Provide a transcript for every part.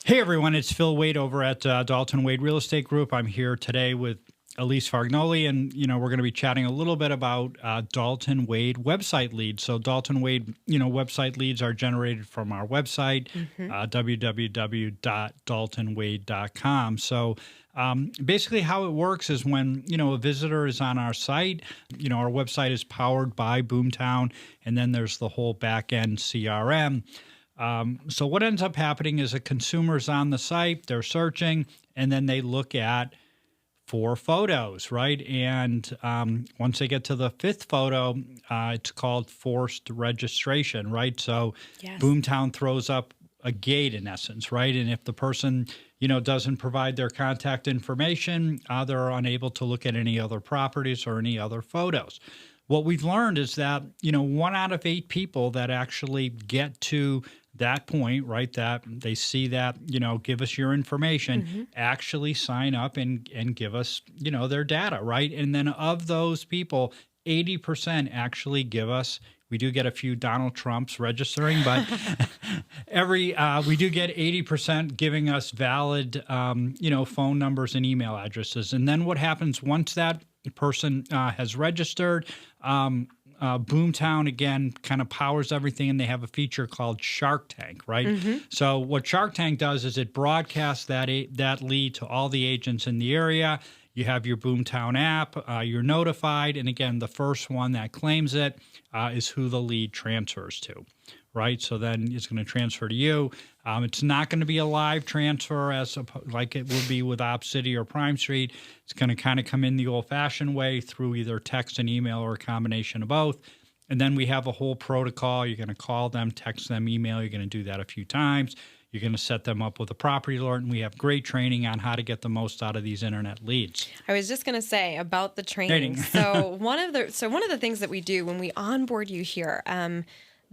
Hey everyone, it's Phil Wade over at Dalton Wade Real Estate Group. I'm here today with Elise Fargnoli, and we're going to be chatting a little bit about Dalton Wade website leads. So Dalton Wade, website leads are generated from our website, www.daltonwade.com. So basically, how it works is when a visitor is on our site, our website is powered by Boomtown, and then there's the whole back end CRM. So what ends up happening is a consumer's on the site, they're searching, and then they look at 4 photos, right? And once they get to the 5th photo, it's called forced registration, right? So Yes. Boomtown throws up a gate in essence, right? And if the person, doesn't provide their contact information, they're unable to look at any other properties or any other photos. What we've learned is that, 1 out of 8 people that actually get to that point, right, that they see that, give us your information, actually sign up and give us, their data, right? And then of those people, 80% actually give us, we do get a few Donald Trumps registering, but we do get 80% giving us valid, phone numbers and email addresses. And then what happens once that person has registered, Boomtown, again, kind of powers everything, and they have a feature called Shark Tank, right? So what Shark Tank does is it broadcasts that lead to all the agents in the area. You have your Boomtown app, you're notified, and again, the first one that claims it is who the lead transfers to, right? So then it's going to transfer to you. It's not going to be a live transfer like it would be with OpCity or Prime Street. It's going to kind of come in the old-fashioned way through either text and email or a combination of both. And then we have a whole protocol. You're going to call them, text them, email. You're going to do that a few times. You're going to set them up with a property alert, and we have great training on how to get the most out of these internet leads. I was just going to say about the training. So one of the things that we do when we onboard you here,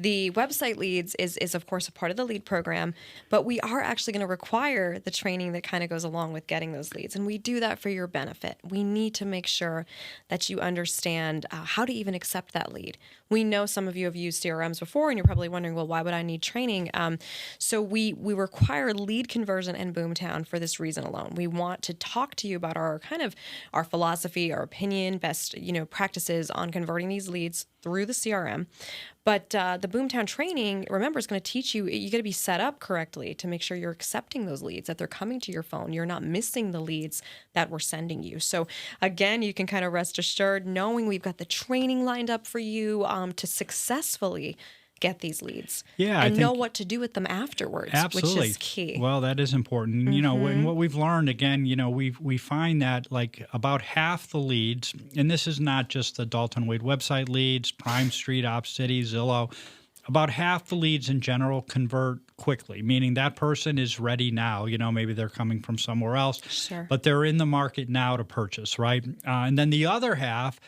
the website leads is of course a part of the lead program, but we are actually going to require the training that kind of goes along with getting those leads. And we do that for your benefit. We need to make sure that you understand how to even accept that lead. We know some of you have used CRMs before, and you're probably wondering, well, why would I need training? So we require lead conversion in Boomtown for this reason alone. We want to talk to you about our philosophy, our opinion, best practices on converting these leads through the CRM. But the Boomtown training, remember, is going to teach you, you got to be set up correctly to make sure you're accepting those leads, that they're coming to your phone. You're not missing the leads that we're sending you. So again, you can kind of rest assured knowing we've got the training lined up for you to successfully get these leads and know what to do with them afterwards, absolutely. Which is key. Well, that is important. And what we've learned, again, we find that like about half the leads, and this is not just the Dalton Wade website leads, Prime Street, OpCity, Zillow, about half the leads in general convert quickly, meaning that person is ready now. Maybe they're coming from somewhere else, Sure. but they're in the market now to purchase, right? And then the other half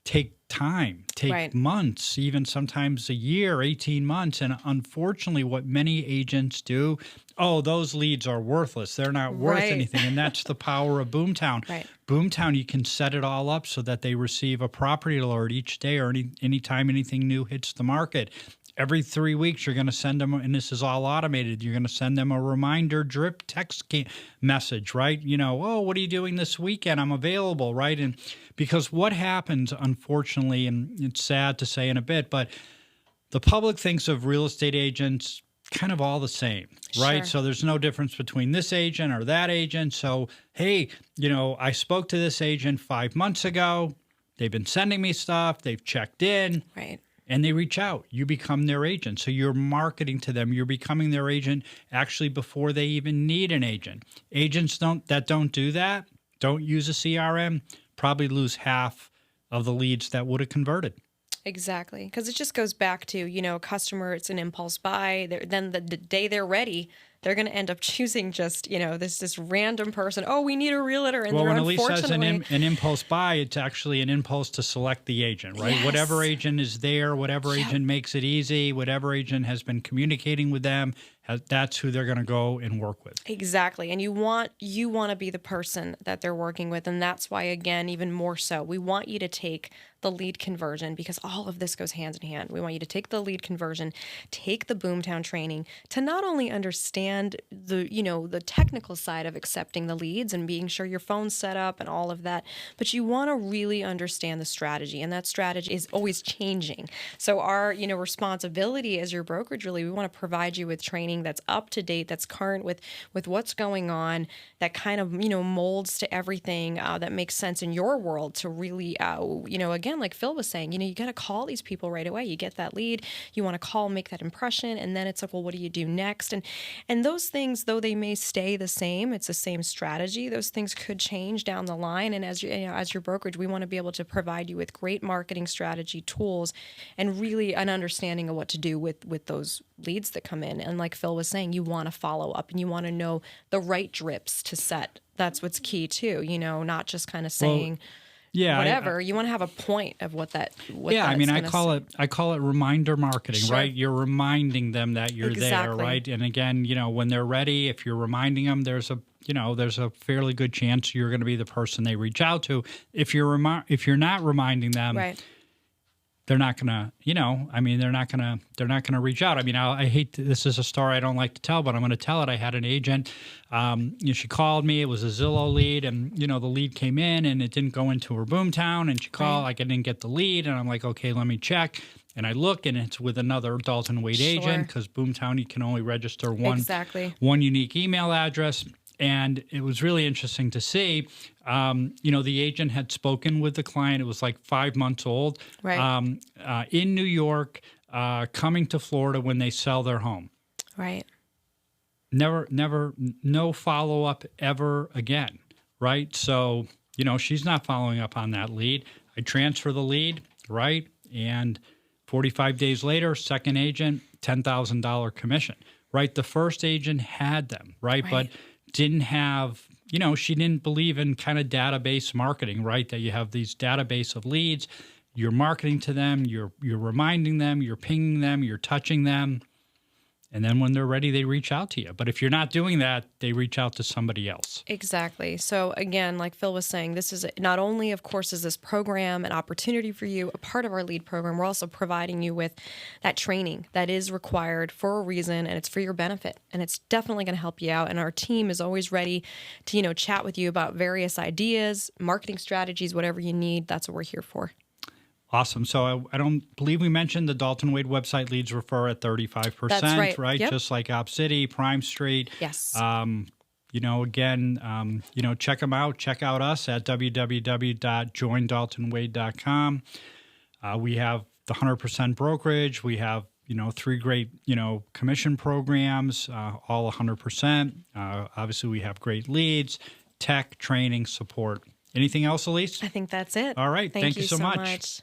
take time, Right. months, even sometimes a year, 18 months. And unfortunately, what many agents do, those leads are worthless. They're not worth Right. anything. And that's the power of Boomtown. Right. Boomtown, you can set it all up so that they receive a property alert each day or anytime anything new hits the market. Every 3 weeks, you're going to send them, and this is all automated, you're going to send them a reminder drip text message, right? What are you doing this weekend? I'm available, right? And because what happens, unfortunately, and it's sad to say in a bit, but the public thinks of real estate agents kind of all the same, right? Sure. So there's no difference between this agent or that agent. So, hey, I spoke to this agent 5 months ago. They've been sending me stuff. They've checked in. Right. And they reach out. You become their agent. So you're marketing to them. You're becoming their agent actually before they even need an agent. Agents that don't do that, don't use a CRM, probably lose half of the leads that would have converted. Exactly. Because it just goes back to, a customer, it's an impulse buy. Then the day they're ready, they're going to end up choosing just, this random person. Oh, we need a realtor. And well, they're when Elise says unfortunately... an impulse buy, it's actually an impulse to select the agent, right? Yes. Whatever agent is there, whatever agent makes it easy, whatever agent has been communicating with them, that's who they're going to go and work with. Exactly. And you want to be the person that they're working with. And that's why, again, even more so, we want you to take the lead conversion, because all of this goes hand in hand. We want you to take the lead conversion, take the Boomtown training to not only understand the technical side of accepting the leads and being sure your phone's set up and all of that, but you want to really understand the strategy, and that strategy is always changing. So our, responsibility as your brokerage, really, we want to provide you with training that's up to date, that's current with what's going on, that kind of, molds to everything that makes sense in your world to really, again, like Phil was saying, you got to call these people right away. You get that lead, you want to call, make that impression, and then it's like, well, what do you do next? And those things, though they may stay the same, it's the same strategy. Those things could change down the line. And as your brokerage, we want to be able to provide you with great marketing strategy tools and really an understanding of what to do with those leads that come in. And like Phil was saying, you want to follow up and you want to know the right drips to set. That's what's key too. Not just kind of saying. Yeah, whatever. You want to have a point of what that. I call it reminder marketing, Sure. right? You're reminding them that you're there, Exactly. right? And again, when they're ready, if you're reminding them, there's a fairly good chance you're going to be the person they reach out to. If you're not reminding them, Right. they're not gonna, they're not gonna reach out. I mean, I hate this is a story I don't like to tell, but I'm going to tell it. I had an agent. She called me. It was a Zillow lead, and the lead came in, and it didn't go into her Boomtown. And she called. Like I didn't get the lead, and I'm like, okay, let me check. And I look, and it's with another Dalton Wade agent, because Boomtown you can only register one unique email address. And it was really interesting to see, the agent had spoken with the client. It was like 5 months old, Right. In New York, coming to Florida when they sell their home. Right. No follow-up ever again, right? So, she's not following up on that lead. I transfer the lead, right? And 45 days later, second agent, $10,000 commission, right? The first agent had them, right? But didn't have, she didn't believe in kind of database marketing, right? That you have these database of leads, you're marketing to them, you're reminding them, you're pinging them, you're touching them. And then when they're ready, they reach out to you. But if you're not doing that, they reach out to somebody else. Exactly. So again, like Phil was saying, this is not only, of course, is this program an opportunity for you, a part of our lead program, we're also providing you with that training that is required for a reason, and it's for your benefit. And it's definitely going to help you out. And our team is always ready to, chat with you about various ideas, marketing strategies, whatever you need. That's what we're here for. Awesome. So I don't believe we mentioned the Dalton Wade website leads refer at 35%, That's right? Yep. Just like Op City, Prime Street. Yes. Again, check them out. Check out us at www.joindaltonwade.com. We have the 100% brokerage. We have, 3 great, commission programs, all 100%. Obviously, we have great leads, tech, training, support. Anything else, Elise? I think that's it. All right. Thank you so much.